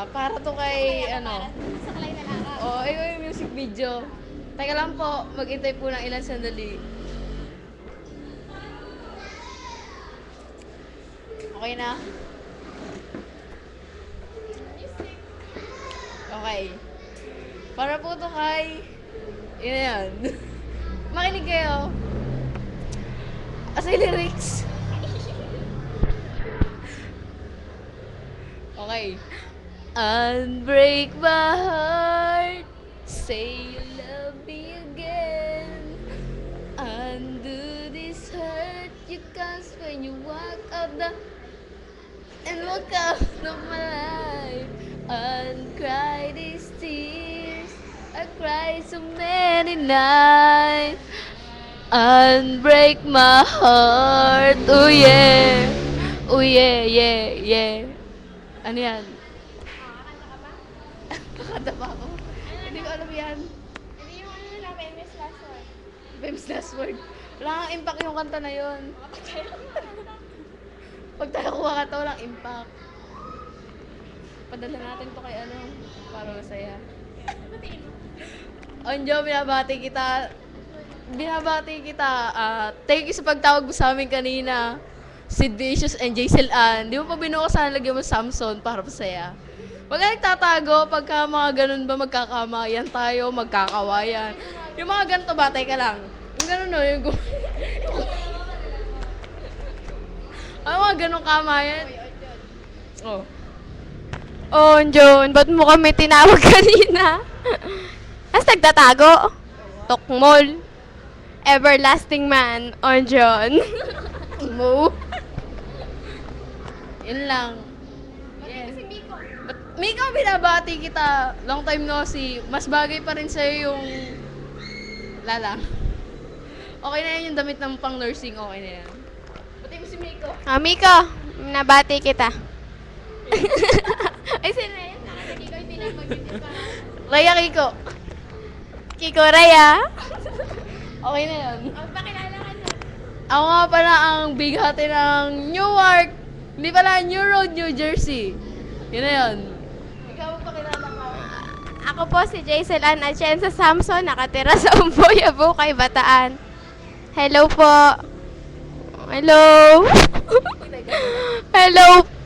Para to kay, ano, Saklay na lang. oh, yung music video. Teka lang po, mag-intay po ng ilang sandali. Okay na? Okay. Para po to kay, yun na yan. Makinig kayo. Asa yung lyrics? Okay. Unbreak my heart, say you love me again. Undo this hurt you cause when you walk out of my life. Uncry these tears, I cried so many nights. Unbreak my heart, oh yeah, oh yeah, yeah, yeah. Ano yan? Kakanta pa ako. Hindi ko alam yan. Hindi yung ano na, famous last one. Famous last word. Wala kang impact yung kanta na yun. Pag tayo kumakanta, walang impact. Padala natin to kay ano, para masaya. Onjo, binabati kita. Thank you sa pagtawag mo sa amin kanina. Sid Vicious and Jaisel Ann. Di mo pa binukas sana lagyan mo Samson para masaya. Wag ka nagtatago pagka mga ganun ba magkakamayan tayo, magkakawayan. Yung mga ganito ba, teka lang. Yung ganun no, yung ano mga ganun kamayan? Oh. Oh, John, ba't mo kami tinawag kanina? As nagtatago? Tokmol. Everlasting man, on John. Mo. Yun lang. Yes. Miko, binabati kita. Long time no see. Mas bagay pa rin sa'yo yung lalang. Okay na yan yung damit ng pang nursing. Okay na yan. Bati mo si Miko. Miko, nabati kita. Ay, sino na yun? Hindi ko yung pinapag-isip pa. Raya Kiko. Kiko Raya. Okay na yan. Pakilala ka na. Ako nga pala ang bighati ng Newark. Hindi pala, New Road, New Jersey. Yun na yun. Ikaw ang pakilala ka. Ako po si Jaisel Ann Atienza Samson, nakatira sa Umboy, Abukay, Bataan. Hello po. Hello. Hello